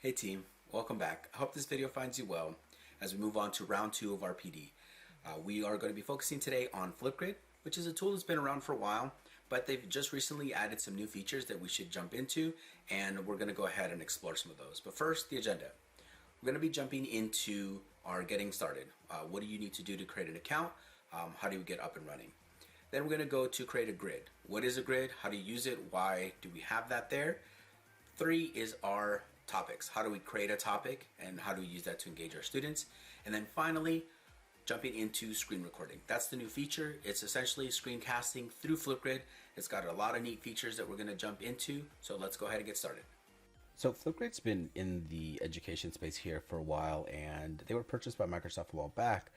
Hey team, welcome back. I hope this video finds you well as we move on to round 2 of our PD. We are going to be focusing today on FlipGrid, which is a tool that's been around for a while, but they've just recently added some new features that we should jump into, and we're going to go ahead and explore some of those. But first, the agenda. We're going to be jumping into our getting started. What do you need to do to create an account? How do you get up and running? Then we're going to go to create a grid. What is a grid? How do you use it? Why do we have that there? 3 is our topics. How do we create a topic and how do we use that to engage our students? And then finally, jumping into screen recording. That's the new feature. It's essentially screencasting through FlipGrid. It's got a lot of neat features that we're going to jump into. So let's go ahead and get started. So FlipGrid's been in the education space here for a while, and they were purchased by Microsoft a while back,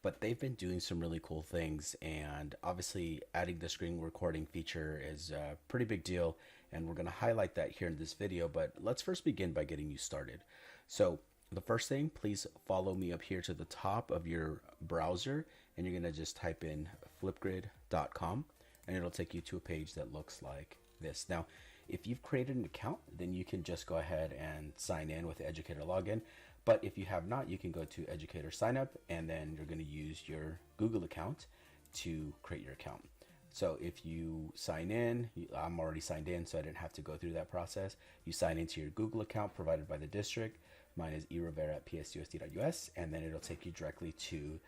but they've been doing some really cool things, and obviously adding the screen recording feature is a pretty big deal, and we're going to highlight that here in this video. But let's first begin by getting you started. So the first thing, please follow me up here to the top of your browser, and you're going to just type in flipgrid.com, and it'll take you to a page that looks like this. Now, if you've created an account, then you can just go ahead and sign in with the Educator login. But if you have not, you can go to Educator Sign Up, and then you're going to use your Google account to create your account. So if you sign in, I'm already signed in, so I didn't have to go through that process. You sign into your Google account provided by the district. Mine is erivera@psusd.us, and then it'll take you directly to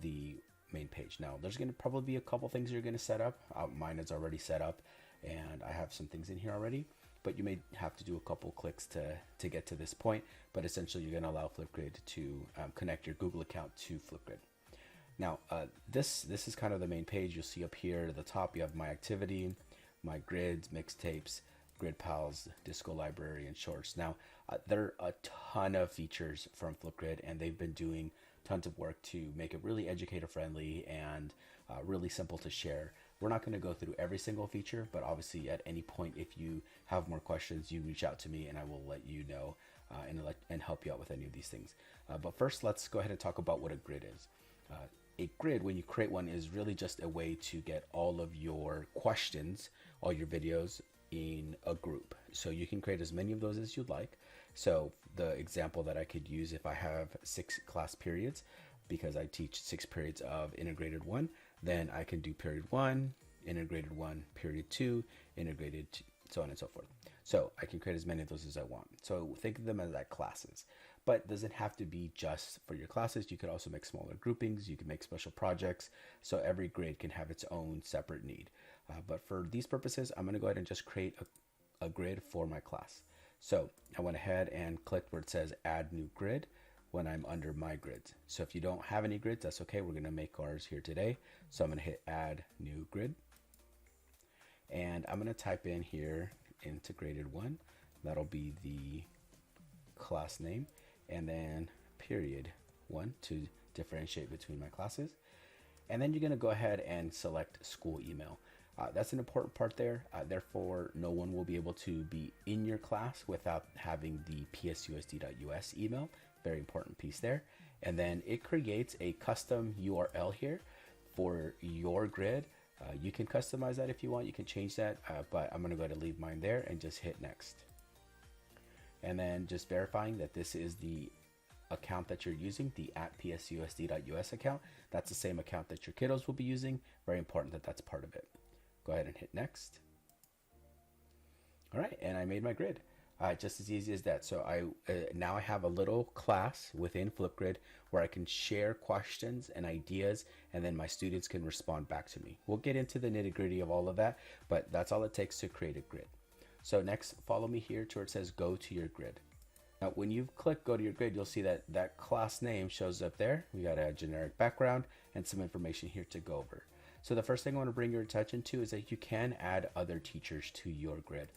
the main page. Now, there's going to probably be a couple things you're going to set up. Mine is already set up, and I have some things in here already, but you may have to do a couple clicks to get to this point. But essentially, you're going to allow FlipGrid to connect your Google account to FlipGrid. Now, this is kind of the main page. You'll see up here at the top, you have my activity, my grids, mixtapes, grid pals, disco library, and shorts. Now, there are a ton of features from FlipGrid, and they've been doing tons of work to make it really educator friendly and really simple to share. We're not going to go through every single feature, but obviously at any point, if you have more questions, you reach out to me and I will let you know and help you out with any of these things. But first, let's go ahead and talk about what a grid is. A grid, when you create one, is really just a way to get all of your questions, all your videos in a group. So you can create as many of those as you'd like. So the example that I could use, if I have 6 class periods, because I teach 6 periods of integrated 1, then I can do period 1, integrated 1, period 2, integrated 2, so on and so forth. So I can create as many of those as I want. So think of them as like classes, but it doesn't have to be just for your classes. You could also make smaller groupings. You can make special projects. So every grid can have its own separate need. But for these purposes, I'm going to go ahead and just create a grid for my class. So I went ahead and clicked where it says add new grid when I'm under my grids. So if you don't have any grids, that's okay. We're going to make ours here today. So I'm going to hit add new grid. And I'm going to type in here integrated 1. That'll be the class name. And then period 1 to differentiate between my classes. And then you're going to go ahead and select school email. That's an important part there. Therefore, no one will be able to be in your class without having the psusd.us email. Very important piece there. And then it creates a custom URL here for your grid. You can customize that if you want. You can change that, but I'm going to go ahead and leave mine there and just hit next. And then just verifying that this is the account that you're using, the @psusd.us account. That's the same account that your kiddos will be using. Very important that that's part of it. Go ahead and hit next. All right, and I made my grid. Just as easy as that. So now I have a little class within FlipGrid where I can share questions and ideas, and then my students can respond back to me. We'll get into the nitty-gritty of all of that, but that's all it takes to create a grid. So next, follow me here to where it says go to your grid. Now, when you click go to your grid, you'll see that that class name shows up there. We got a generic background and some information here to go over. So the first thing I want to bring your attention to is that you can add other teachers to your grid.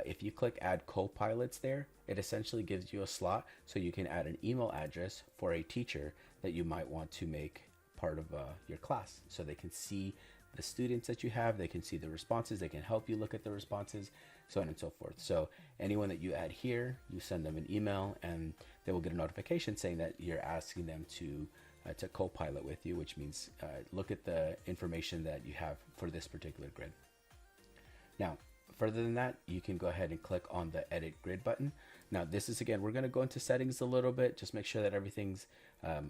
If you click add co-pilots there, it essentially gives you a slot so you can add an email address for a teacher that you might want to make part of your class, so they can see the students that you have, they can see the responses, they can help you look at the responses, so on and so forth. So anyone that you add here, you send them an email and they will get a notification saying that you're asking them to co-pilot with you, which means look at the information that you have for this particular grid. Now, further than that, you can go ahead and click on the edit grid button. Now this is, again, we're going to go into settings a little bit, just make sure that everything's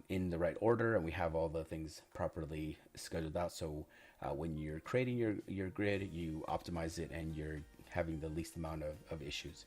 in the right order and we have all the things properly scheduled out. So when you're creating your grid, you optimize it and you're having the least amount of issues.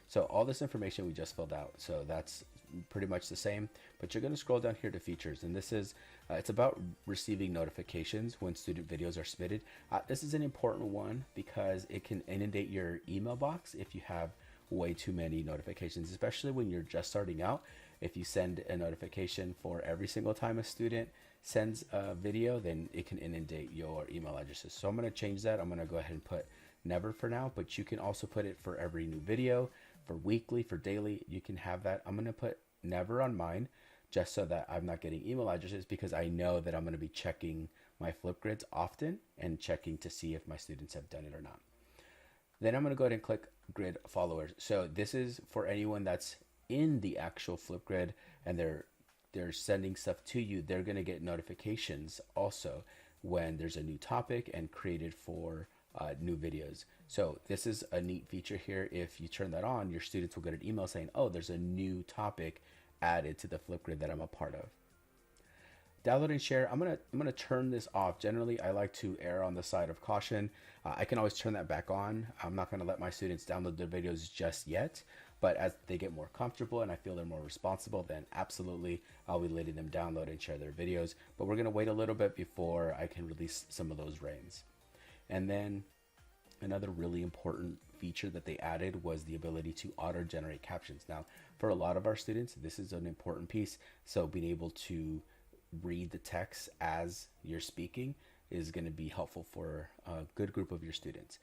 So all this information we just filled out, so that's pretty much the same, but you're going to scroll down here to features, and this is it's about receiving notifications when student videos are submitted. This is an important one because it can inundate your email box if you have way too many notifications, especially when you're just starting out. If you send a notification for every single time a student sends a video, then it can inundate your email addresses. So I'm going to change that. I'm going to go ahead and put never for now, but you can also put it for every new video, for weekly, for daily. You can have that. I'm going to put never on mine just so that I'm not getting email addresses, because I know that I'm going to be checking my FlipGrids often and checking to see if my students have done it or not. Then I'm going to go ahead and click grid followers. So this is for anyone that's in the actual FlipGrid and they're sending stuff to you. They're going to get notifications also when there's a new topic and created for new videos. So this is a neat feature here. If you turn that on, your students will get an email saying, oh, there's a new topic added to the FlipGrid that I'm a part of. Download and share, I'm gonna turn this off. Generally, I like to err on the side of caution. I can always turn that back on. I'm not gonna let my students download their videos just yet, but as they get more comfortable and I feel they're more responsible, then absolutely I'll be letting them download and share their videos. But we're gonna wait a little bit before I can release some of those reins. And then another really important feature that they added was the ability to auto-generate captions. Now, for a lot of our students, this is an important piece. So being able to read the text as you're speaking is going to be helpful for a good group of your students.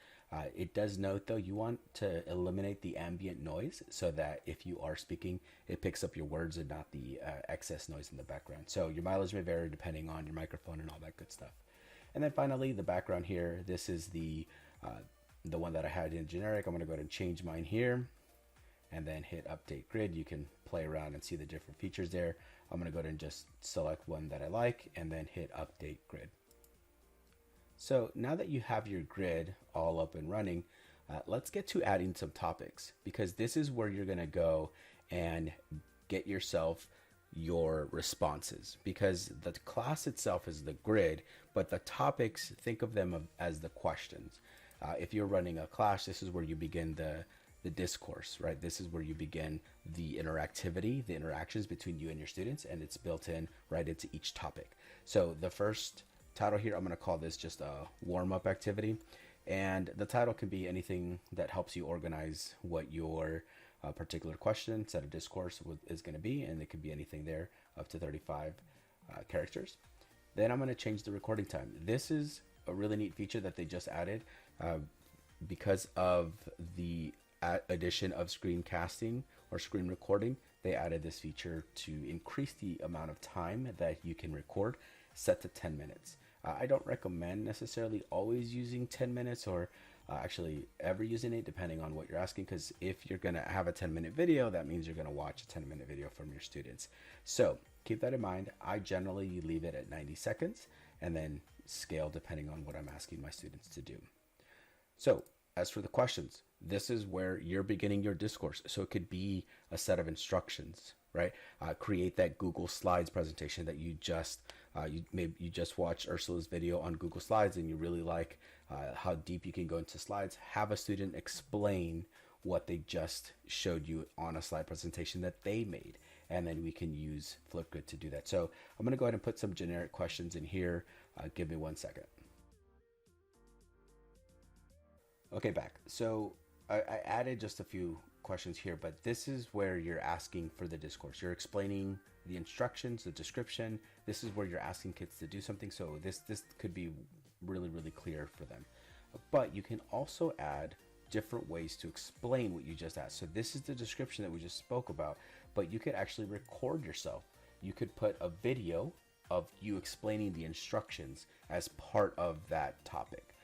It does note, though, you want to eliminate the ambient noise so that if you are speaking, it picks up your words and not the excess noise in the background. So your mileage may vary depending on your microphone and all that good stuff. And then finally, the background here, this is the one that I had in generic. I'm going to go ahead and change mine here and then hit update grid. You can play around and see the different features there. I'm going to go ahead and just select one that I like and then hit update grid. So now that you have your grid all up and running, let's get to adding some topics, because this is where you're going to go and get yourself your responses, because the class itself is the grid, but the topics, think of them as the questions. If you're running a class, this is where you begin the discourse, right? This is where you begin the interactivity, the interactions between you and your students, and it's built in right into each topic. So the first title here, I'm going to call this just a warm-up activity, and the title can be anything that helps you organize what your particular question, set of discourse is going to be, and it could be anything there up to 35 characters. Then I'm going to change the recording time. This is a really neat feature that they just added because of the addition of screencasting or screen recording. They added this feature to increase the amount of time that you can record, set to 10 minutes. I don't recommend necessarily always using 10 minutes or actually ever using it, depending on what you're asking, because if you're going to have a 10-minute video, that means you're going to watch a 10-minute video from your students. So keep that in mind. I generally leave it at 90 seconds and then scale depending on what I'm asking my students to do. So as for the questions, this is where you're beginning your discourse. So it could be a set of instructions, right? Create that Google Slides presentation that you just you just watched Ursula's video on Google Slides and you really like how deep you can go into slides. Have a student explain what they just showed you on a slide presentation that they made, and then we can use FlipGrid to do that. So I'm going to go ahead and put some generic questions in here. Give me 1 second. Okay, back. So I added just a few questions here, but this is where you're asking for the discourse. You're explaining the instructions, the description. This is where you're asking kids to do something. So this could be really, really clear for them. But you can also add different ways to explain what you just asked. So this is the description that we just spoke about, but you could actually record yourself. You could put a video of you explaining the instructions as part of that topic.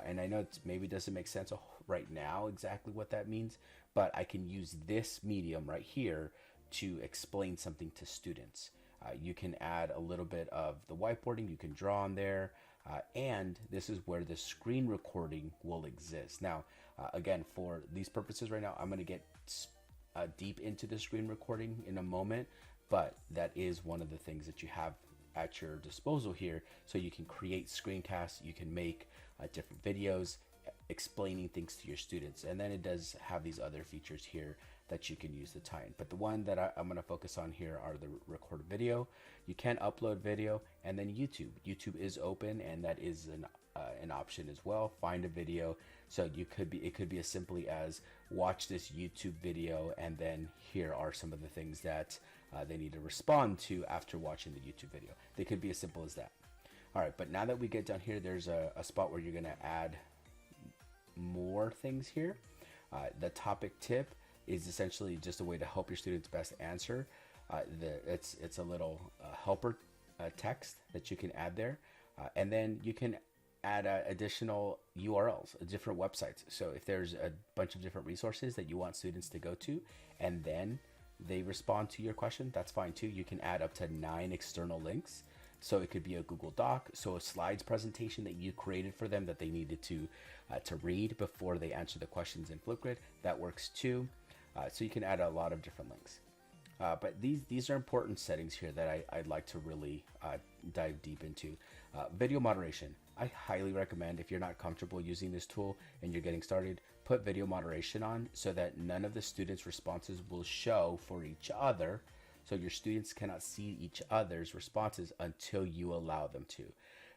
And I know it maybe doesn't make sense right now exactly what that means, but I can use this medium right here to explain something to students. You can add a little bit of the whiteboarding. You can draw on there. And this is where the screen recording will exist. Now, again, for these purposes right now, I'm going to get deep into the screen recording in a moment, but that is one of the things that you have at your disposal here. So you can create screencasts, you can make different videos explaining things to your students. And then it does have these other features here that you can use to tie in. But the one that I'm going to focus on here are the record video. You can upload video, and then YouTube. YouTube is open, and that is an option as well. Find a video. So it could be as simply as watch this YouTube video, and then here are some of the things that they need to respond to after watching the YouTube video. They could be as simple as that. All right, but now that we get down here, there's a spot where you're going to add more things here. The topic tip is essentially just a way to help your students best answer. It's a little helper text that you can add there, and then you can add additional URLs, different websites. So if there's a bunch of different resources that you want students to go to, and then they respond to your question, that's fine too. You can add up to 9 external links. So it could be a Google Doc, so a slides presentation that you created for them that they needed to read before they answer the questions in FlipGrid. That works too. So you can add a lot of different links. But these are important settings here that I'd like to really dive deep into. Video moderation. I highly recommend, if you're not comfortable using this tool and you're getting started, put video moderation on so that none of the students' responses will show for each other. So your students cannot see each other's responses until you allow them to.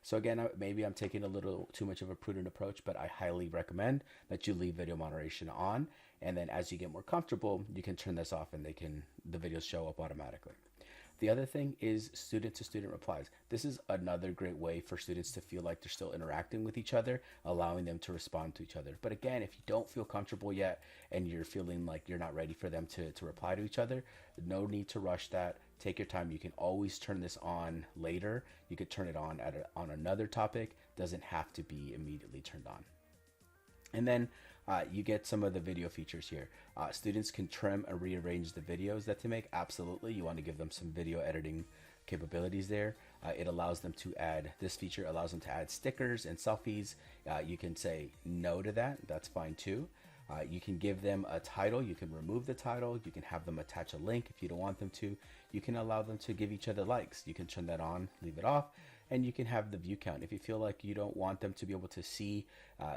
So again, maybe I'm taking a little too much of a prudent approach, but I highly recommend that you leave video moderation on. And then as you get more comfortable, you can turn this off and the videos show up automatically. The other thing is student-to-student replies. This is another great way for students to feel like they're still interacting with each other, allowing them to respond to each other. But again, if you don't feel comfortable yet and you're feeling like you're not ready for them to reply to each other, no need to rush that. Take your time. You can always turn this on later. You could turn it on on another topic. Doesn't have to be immediately turned on. And then you get some of the video features here. Students can trim and rearrange the videos that they make. Absolutely. You want to give them some video editing capabilities there. It allows them to add, this feature allows them to add stickers and selfies. You can say no to that. That's fine too. You can give them a title. You can remove the title. You can have them attach a link if you don't want them to. You can allow them to give each other likes. You can turn that on, leave it off. And you can have the view count. If you feel like you don't want them to be able to see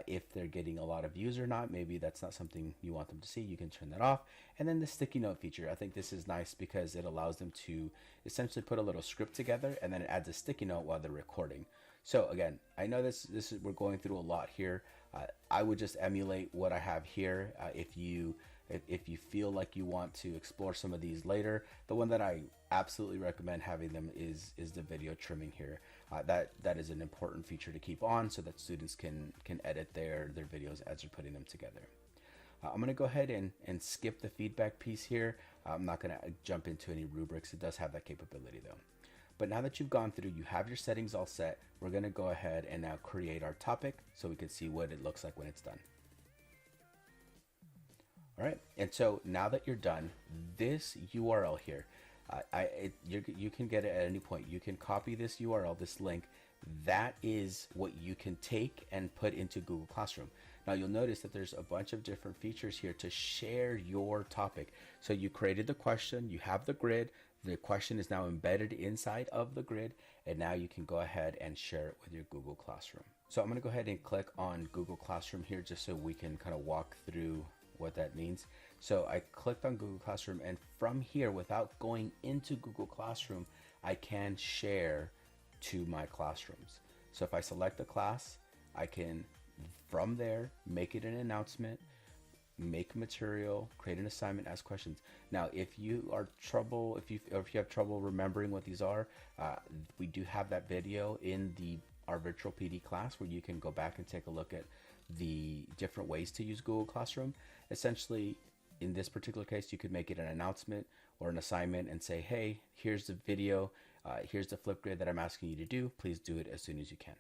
if they're getting a lot of views or not, maybe that's not something you want them to see, you can turn that off. And then the sticky note feature, I think this is nice because it allows them to essentially put a little script together and then it adds a sticky note while they're recording. So again, I know we're going through a lot here. I would just emulate what I have here. If you feel like you want to explore some of these later, the one that I absolutely recommend having them is the video trimming here. That is an important feature to keep on so that students can edit their videos as they're putting them together. I'm going to go ahead and skip the feedback piece here. I'm not going to jump into any rubrics. It does have that capability though. But now that you've gone through, you have your settings all set, we're going to go ahead and now create our topic so we can see what it looks like when it's done. All right, and so now that you're done, this URL here, you can get it at any point. You can copy this URL, this link. That is what you can take and put into Google Classroom. Now you'll notice that there's a bunch of different features here to share your topic. So you created the question, you have the grid, the question is now embedded inside of the grid, and now you can go ahead and share it with your Google Classroom. So I'm going to go ahead and click on Google Classroom here just so we can kind of walk through what that means. So I clicked on Google Classroom, and from here, without going into Google Classroom, I can share to my classrooms. So if I select a class, I can from there make it an announcement, make material, create an assignment, ask questions. Now, if you have trouble remembering what these are, we do have that video in our virtual PD class where you can go back and take a look at the different ways to use Google Classroom. Essentially, in this particular case, you could make it an announcement or an assignment and say, hey, here's the video, here's the FlipGrid that I'm asking you to do. Please do it as soon as you can.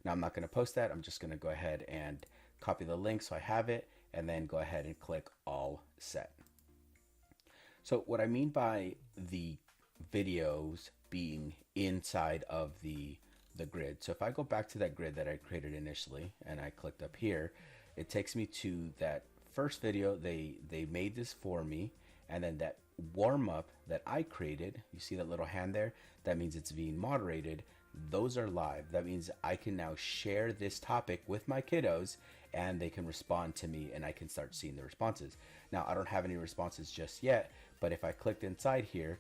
Now, I'm not going to post that. I'm just going to go ahead and copy the link so I have it, and then go ahead and click all set. So what I mean by the videos being inside of the the grid. So if I go back to that grid that I created initially and I clicked up here, it takes me to that first video. They made this for me, and then that warm up that I created, you see that little hand there? That means it's being moderated. Those are live. That means I can now share this topic with my kiddos and they can respond to me and I can start seeing the responses. Now, I don't have any responses just yet, but if I clicked inside here,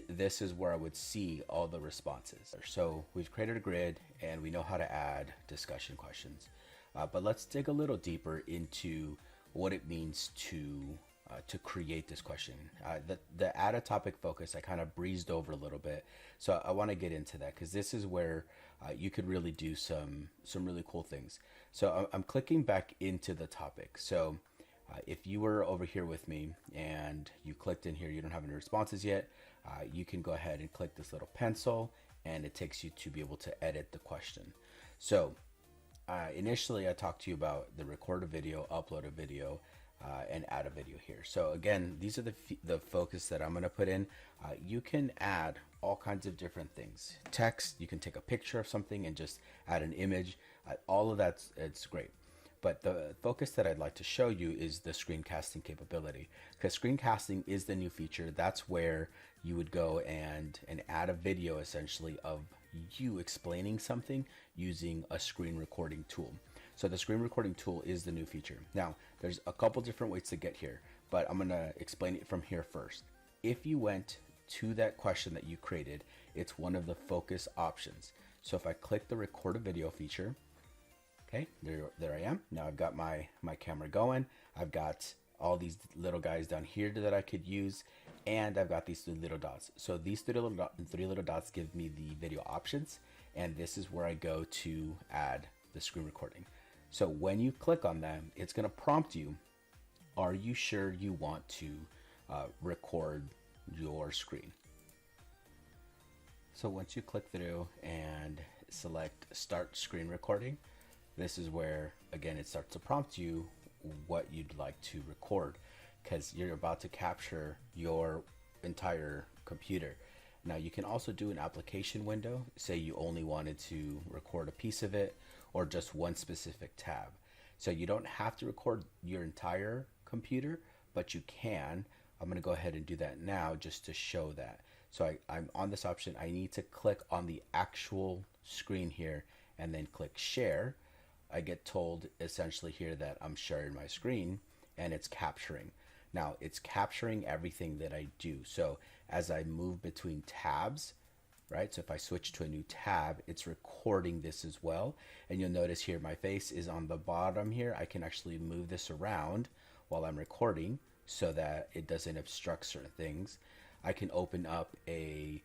this is where I would see all the responses. So we've created a grid and we know how to add discussion questions. But let's dig a little deeper into what it means to create this question. The add a topic focus, I kind of breezed over a little bit. So I want to get into that because this is where you could really do some really cool things. So I'm clicking back into the topic. So if you were over here with me and you clicked in here, you don't have any responses yet, you can go ahead and click this little pencil and it takes you to be able to edit the question. So initially I talked to you about the record a video, upload a video, and add a video here. So again, these are the focus that I'm going to put in. You can add all kinds of different things. Text, you can take a picture of something and just add an image. All of that, it's great. But the focus that I'd like to show you is the screencasting capability, because screencasting is the new feature. That's where you would go and add a video essentially of you explaining something using a screen recording tool. So the screen recording tool is the new feature. Now, there's a couple different ways to get here, but I'm gonna explain it from here first. If you went to that question that you created, it's one of the focus options. So if I click the record a video feature, okay, there I am. Now I've got my camera going. I've got all these little guys down here that I could use, and I've got these 3 little dots. So these 3 little dots give me the video options, and this is where I go to add the screen recording. So when you click on them, it's going to prompt you, are you sure you want to record your screen? So once you click through and select start screen recording, this is where, again, it starts to prompt you what you'd like to record, because you're about to capture your entire computer. Now you can also do an application window, say you only wanted to record a piece of it or just one specific tab. So you don't have to record your entire computer, but you can. I'm going to go ahead and do that now just to show that. So I'm on this option. I need to click on the actual screen here and then click share. I get told essentially here that I'm sharing my screen and it's capturing. Now it's capturing everything that I do. So as I move between tabs, right? So if I switch to a new tab, it's recording this as well. And you'll notice here my face is on the bottom here. I can actually move this around while I'm recording so that it doesn't obstruct certain things. I can open up a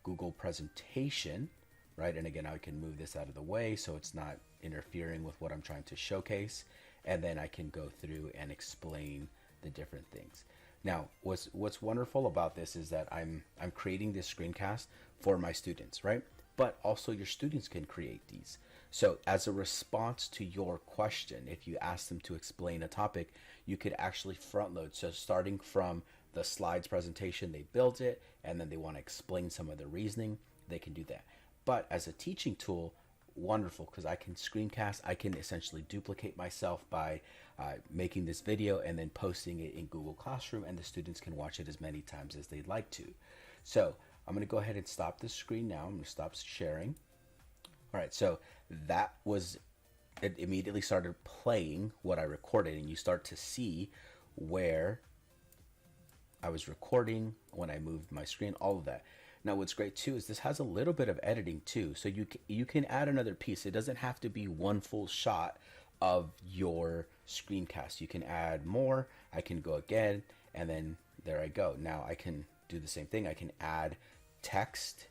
Google presentation, right? And again, I can move this out of the way so it's not interfering with what I'm trying to showcase. And then I can go through and explain the different things. Now, what's wonderful about this is that I'm creating this screencast for my students, right? But also your students can create these. So as a response to your question, if you ask them to explain a topic, you could actually front load. So starting from the slides presentation, they build it, and then they want to explain some of the reasoning, they can do that. But as a teaching tool, wonderful, because I can screencast. I can essentially duplicate myself by making this video and then posting it in Google Classroom, and the students can watch it as many times as they'd like to. So I'm going to go ahead and stop the screen now. I'm going to stop sharing. All right, so that was, it immediately started playing what I recorded, and you start to see where I was recording, when I moved my screen, all of that. Now what's great too is this has a little bit of editing too, so you can add another piece. It doesn't have to be one full shot of your screencast. You can add more. I can go again, and then there I go. Now I can do the same thing. I can add text,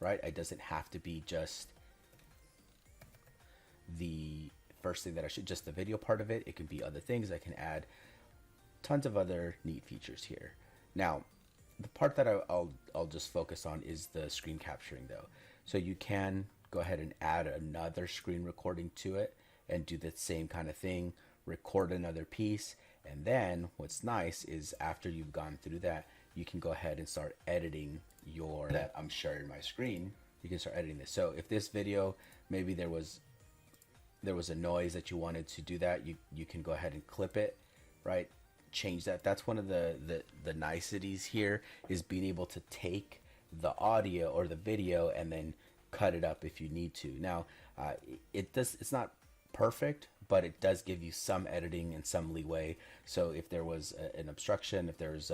right? It doesn't have to be just the first thing that I should, just the video part of it. It can be other things. I can add tons of other neat features here. Now, the part that I'll just focus on is the screen capturing though. So you can go ahead and add another screen recording to it and do the same kind of thing, record another piece. And then what's nice is after you've gone through that, you can go ahead and start editing that I'm sharing my screen you can start editing this. So if this video, maybe there was a noise that you wanted to do that, you can go ahead and clip it, right? Change that. That's one of the niceties here, is being able to take the audio or the video and then cut it up if you need to. Now, it's not perfect, but it does give you some editing and some leeway. So if there was an obstruction, if there's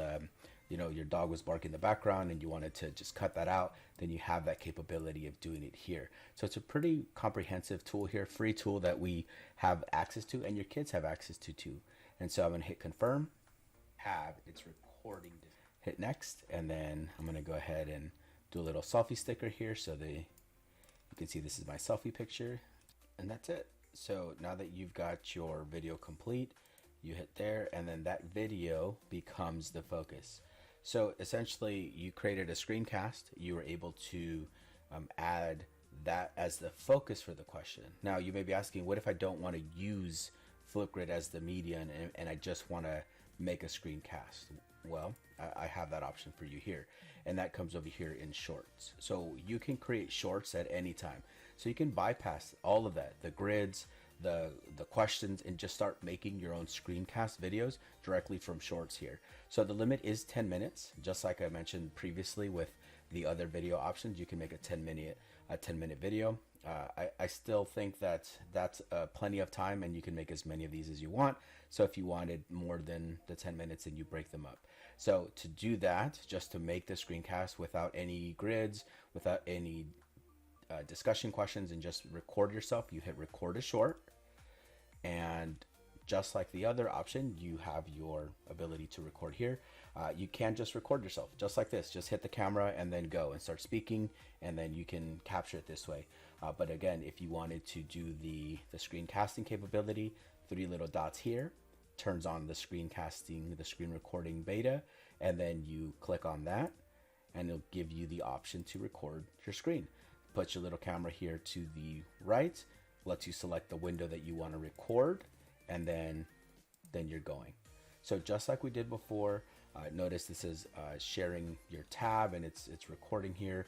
your dog was barking in the background and you wanted to just cut that out, then you have that capability of doing it here. So it's a pretty comprehensive tool here, free tool that we have access to and your kids have access to too. And so I'm going to hit confirm, it's recording, hit next, and then I'm going to go ahead and do a little selfie sticker here so you can see this is my selfie picture, and that's it. So now that you've got your video complete, you hit there, and then that video becomes the focus. So essentially you created a screencast, you were able to add that as the focus for the question. Now you may be asking, what if I don't want to use FlipGrid as the media and I just want to make a screencast? Well, I have that option for you here, and that comes over here in shorts. So you can create shorts at any time. So you can bypass all of that, the grids, the questions, and just start making your own screencast videos directly from shorts here. So the limit is 10 minutes, just like I mentioned previously with the other video options. You can make a 10-minute video. I still think that's plenty of time, and you can make as many of these as you want. So if you wanted more than the 10 minutes, then you break them up. So to do that, just to make the screencast without any grids, without any discussion questions, and just record yourself, you hit record a short, and just like the other option, you have your ability to record here. You can just record yourself just like this, just hit the camera and then go and start speaking, and then you can capture it this way. But again, if you wanted to do the screencasting capability, 3 little dots here turns on the screencasting, the screen recording beta, and then you click on that and it'll give you the option to record your screen. Put your little camera here to the right, lets you select the window that you want to record, and then you're going. So just like we did before, notice this is sharing your tab, and it's recording here.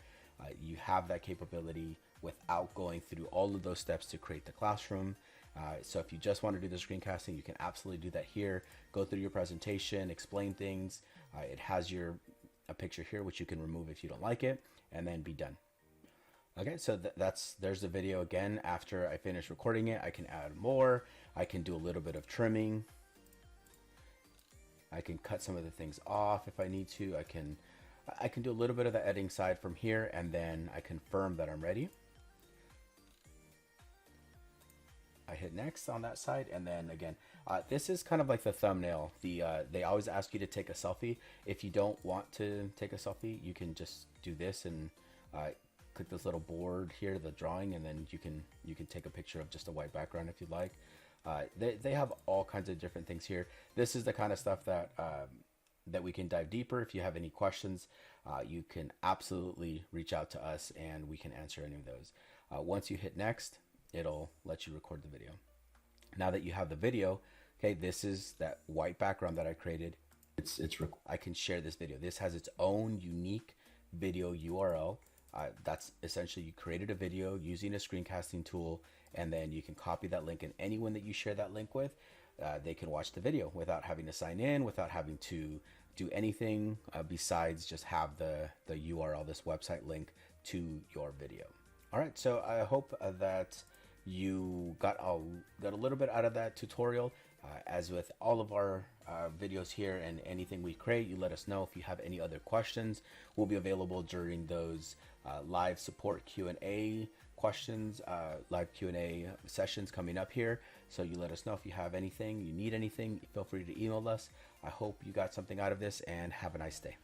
You have that capability without going through all of those steps to create the classroom. So if you just want to do the screencasting, you can absolutely do that here. Go through your presentation, explain things. It has a picture here which you can remove if you don't like it, and then be done. Okay, so there's the video again. After I finish recording it, I can add more. I can do a little bit of trimming. I can cut some of the things off if I need to. I can do a little bit of the editing side from here, and then I confirm that I'm ready. I hit next on that side, and then again, this is kind of like the thumbnail. They always ask you to take a selfie. If you don't want to take a selfie, you can just do this and click this little board here, the drawing, and then you can take a picture of just a white background if you'd like. They have all kinds of different things here. This is the kind of stuff that we can dive deeper. If you have any questions, you can absolutely reach out to us and we can answer any of those. Once you hit next, it'll let you record the video. Now that you have the video, okay, this is that white background that I created. I can share this video. This has its own unique video URL. That's essentially, you created a video using a screencasting tool, and then you can copy that link, and anyone that you share that link with, they can watch the video without having to sign in, without having to do anything besides just have the URL, this website link to your video. All right, so I hope that you got a little bit out of that tutorial. As with all of our videos here and anything we create, you let us know if you have any other questions. We'll be available during those live support Q&A questions, live Q&A sessions coming up here. So you let us know if you have anything, you need anything, feel free to email us. I hope you got something out of this, and have a nice day.